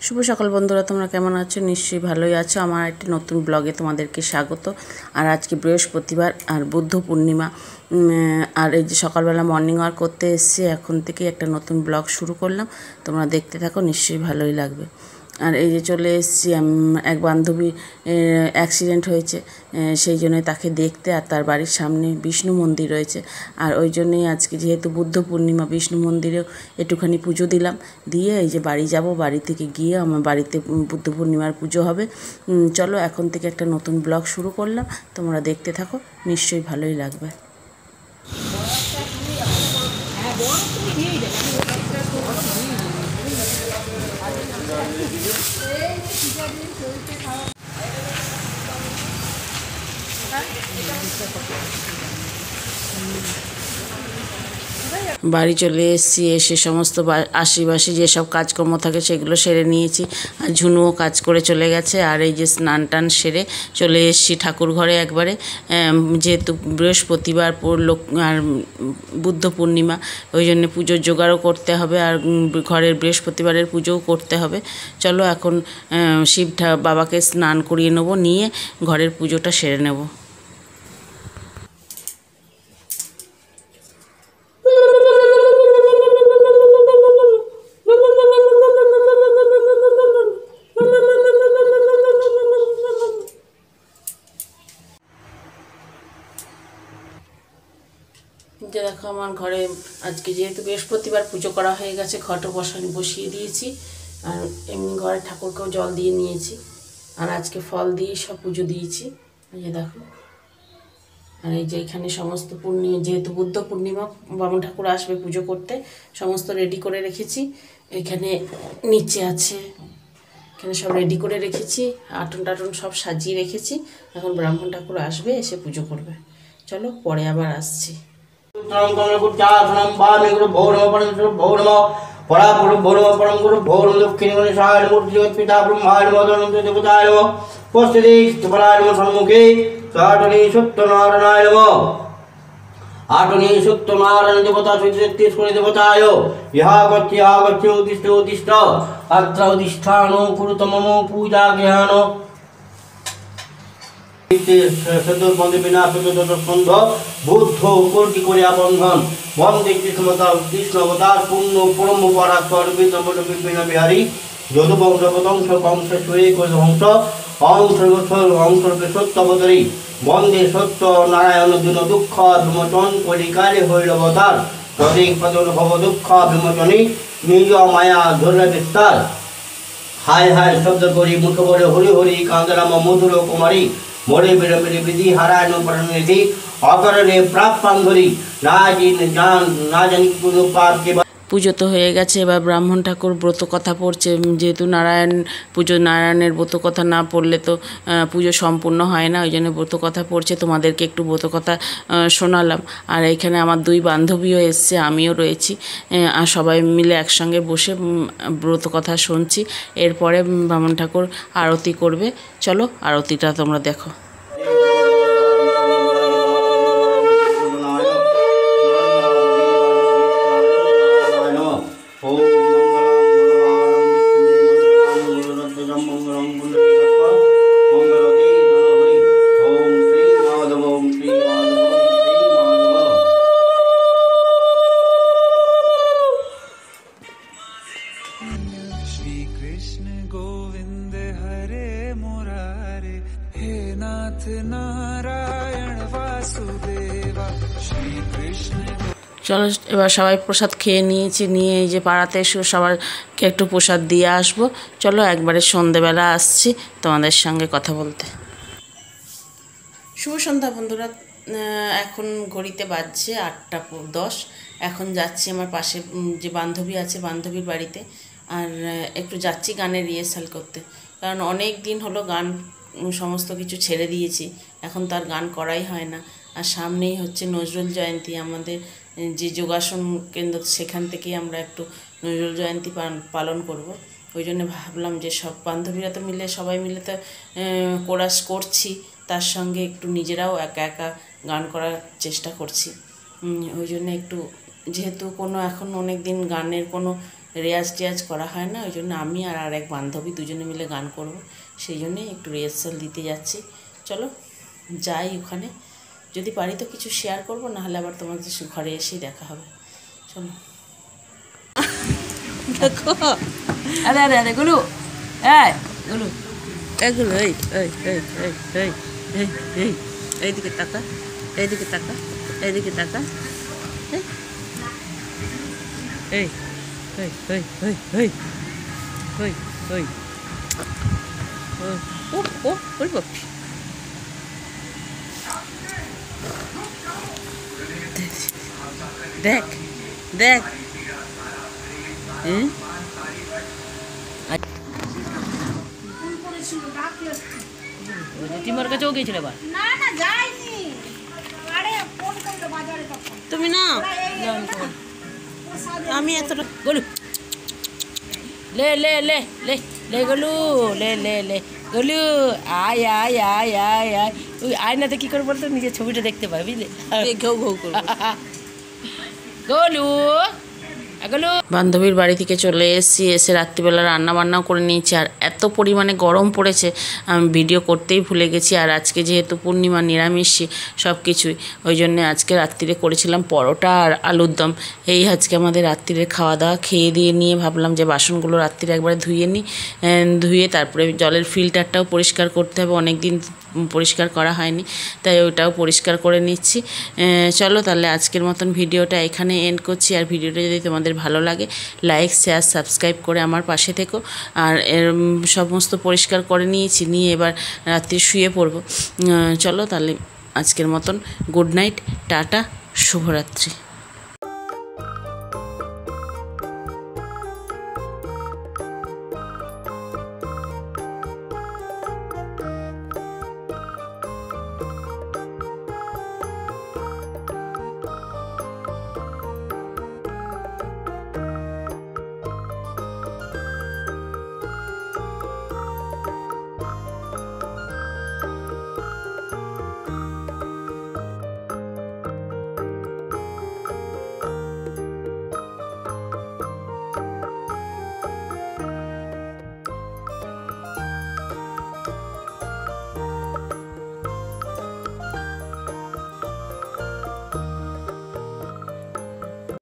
শুভ সকাল বন্ধুরা, তোমরা কেমন আছো? নিশ্চয়ই ভালোই আছো। আমার একটি নতুন ব্লগে তোমাদেরকে স্বাগত। আর আজকে বৃহস্পতিবার আর বুদ্ধ পূর্ণিমা। আর এই যে সকালবেলা মর্নিং ওয়াক করতে এসেছি, এখন থেকে একটা নতুন ব্লগ শুরু করলাম। তোমরা দেখতে থাকো, নিশ্চয়ই ভালোই লাগবে। আর এই যে চলে এসেছি, এক বান্ধবী অ্যাক্সিডেন্ট হয়েছে, সেই জন্যই তাকে দেখতে। আর তার বাড়ির সামনে বিষ্ণু মন্দির রয়েছে, আর ওই জন্যই আজকে যেহেতু বুদ্ধ পূর্ণিমা, বিষ্ণু মন্দিরেও একটুখানি পুজো দিলাম। দিয়ে এই যে বাড়ি যাব, বাড়ি থেকে গিয়ে আমার বাড়িতে বুদ্ধ পূর্ণিমার পুজো হবে। চলো এখন থেকে একটা নতুন ব্লগ শুরু করলাম, তোমরা দেখতে থাকো, নিশ্চয়ই ভালোই লাগবে। বাড়ি চলে এসেছি, এসে সমস্ত আশিবাসী যেসব কাজকর্ম থাকে সেগুলো সেরে নিয়েছি। আর ঝুনুও কাজ করে চলে গেছে। আর এই যে স্নান টান সেরে চলে এসেছি ঠাকুর ঘরে একবারে, যেহেতু বৃহস্পতিবার পড়লো আর বুদ্ধ পূর্ণিমা, ওই জন্য পুজোর জোগাড়ও করতে হবে, আর ঘরের বৃহস্পতিবারের পুজোও করতে হবে। চলো এখন শিব বাবাকে স্নান করিয়ে নেবো, নিয়ে ঘরের পুজোটা সেরে নেব। যে দেখো, আমার ঘরে আজকে যেহেতু বৃহস্পতিবার পুজো করা হয়ে গেছে, ঘটও বসিয়ে দিয়েছি। আর এমনি ঘরে ঠাকুরকেও জল দিয়ে নিয়েছি। আর আজকে ফল দিয়ে সব পুজো দিয়েছি। এই যে দেখো, আর এই যে এখানে সমস্ত যেহেতু বুদ্ধ পূর্ণিমা, বামন ঠাকুর আসবে পুজো করতে, সমস্ত রেডি করে রেখেছি। এখানে নিচে আছে, এখানে সব রেডি করে রেখেছি, আটন টাটন সব সাজিয়ে রেখেছি। এখন ব্রাহ্মণ ঠাকুর আসবে, এসে পুজো করবে। চলো পরে আবার আসছি। आटनी सत्यनारायण देवता तेजस्वी देवताय यहा गच्छ उदिष्ट उदिष्ट अत्र उदिष्ठानो कुरुत मम पूजा ज्ञान सदुर्बंधे विनाश स्कंध बुद्ध कोटि करिया बंधन वंदे कृष्ण अवतार पूर्ण परम परात्पर विपिन बिहारी যদুবংশ কংস সুয়ে হংস অংশ সত্যবতরী বন্দে সত্য নারায়ণ দিন দুঃখ বিমোচন কলিকালে হইল অবতার তদিক প্রাদুর্ভব দুঃখ বিমোচনী নিজ মায়া ধরে বিস্তার হায় হায় শব্দ করি মুখ বলে হরি হরি কান্দরাম মধুর কুমারী মোরে বিড়ম্বিনী বিধি হারায়ণ পরনিধি অকরণে প্রাপ্তান্ধরি না জানি কোনো পাপ কে। পুজো তো হয়ে গেছে, এবার ব্রাহ্মণ ঠাকুর ব্রত কথা পড়ছে। যেহেতু নারায়ণের ব্রত কথা না পড়লে তো পুজো সম্পূর্ণ হয় না, ওই জন্য ব্রত কথা পড়ছে। তোমাদেরকে একটু ব্রত কথা শোনালাম। আর এইখানে আমার দুই বান্ধবীও এসছে, আমিও রয়েছি। আর সবাই মিলে একসঙ্গে বসে ব্রত কথা শুনছি। এরপরে ব্রাহ্মণ ঠাকুর আরতি করবে। চলো আরতিটা তোমরা দেখো। চলো এবার সবাই প্রসাদ খেয়ে নিয়েছি, নিয়ে এই যে পাড়াতে এসে সবাইকে একটু প্রসাদ দিয়ে আসবো। চলো একবারে সন্ধেবেলা আসছি তোমাদের সঙ্গে কথা বলতে। শুভ সন্ধ্যা বন্ধুরা, এখন ঘড়িতে বাজছে 8:10। এখন যাচ্ছি আমার পাশে যে বান্ধবী আছে, বান্ধবীর বাড়িতে। আর একটু যাচ্ছি গানের রিহার্সাল করতে, কারণ অনেক দিন হলো গান সমস্ত কিছু ছেড়ে দিয়েছি, এখন তো আর গান করাই হয় না। আর সামনেই হচ্ছে নজরুল জয়ন্তী, আমাদের যে যোগাসন কেন্দ্র, সেখান থেকেই আমরা একটু নজরুল জয়ন্তী পালন করব। ওই জন্য ভাবলাম যে সব বান্ধবীরা তো মিলে, সবাই মিলে তো কোরাস করছি, তার সঙ্গে একটু নিজেরাও একা একা গান করার চেষ্টা করছি। ওই জন্য একটু, যেহেতু কোনো এখন অনেক দিন গানের কোনো রেয়াজ টেয়াজ করা হয় না, ওই জন্য আমি আর এক বান্ধবী দুজনে মিলে গান করব, সেই জন্যে একটু রিহার্সাল দিতে যাচ্ছি। চলো যাই ওখানে, যদি পারি তো কিছু শেয়ার করব, নাহলে আবার তোমাদের ঘরে এসেই দেখা হবে। চলো দেখো, আরে আরে আরে গুলু, এই গুলু, এগুলো এই এই এই এই এই এই এই এইদিকে তাকা, এইদিকে তাকা, এইদিকে তাকা, এই এই এই এই এই এই এই এই ও ও ওই বাপ, দেখ দেখ, টিমার কাছেও গিয়েছিল এবার, তুমি না আমি এতটা গলু, লে লে লে লে লে গলু, লে লে লে গলু, আয় আয় আয় আয় আয়, ওই আয়নাতে কী করে বলতো নিজের ছবিটা দেখতে পাই, বুঝলে, ঘেউ ঘেউ করবো, গলু গলু। বান্ধবীর বাড়ি থেকে চলে এসেছি, এসে রাত্রিবেলা রান্না বান্নাও করে নিয়েছি, আর এত পরিমাণে গরম পড়েছে আমি ভিডিও করতেই ভুলে গেছি। আর আজকে যেহেতু পূর্ণিমা, নিরামিষই সব কিছুই, ওই জন্যে আজকে রাত্রিরে করেছিলাম পরোটা আর আলুর দম। এই আজকে আমাদের রাত্রিরে খাওয়া দাওয়া, খেয়ে দিয়ে নিয়ে ভাবলাম যে বাসনগুলো রাত্রিরে একবারে ধুয়ে নিই, ধুয়ে তারপরে জলের ফিল্টারটাও পরিষ্কার করতে হবে, অনেক দিন পরিষ্কার করা হয়নি, তাই ওইটাও পরিষ্কার করে নিচ্ছি। চলো তাহলে আজকের মতন ভিডিওটা এখানে এন্ড করছি। আর ভিডিওটা যদি তোমাদের ভালো লাগে লাইক শেয়ার সাবস্ক্রাইব করে আমার পাশে থেকো। আর সমস্ত পরিষ্কার করে নিয়েছি, নিয়ে এবার রাত্রি শুয়ে পড়বো। চলো তাহলে আজকের মতন গুড নাইট, টাটা, শুভরাত্রি।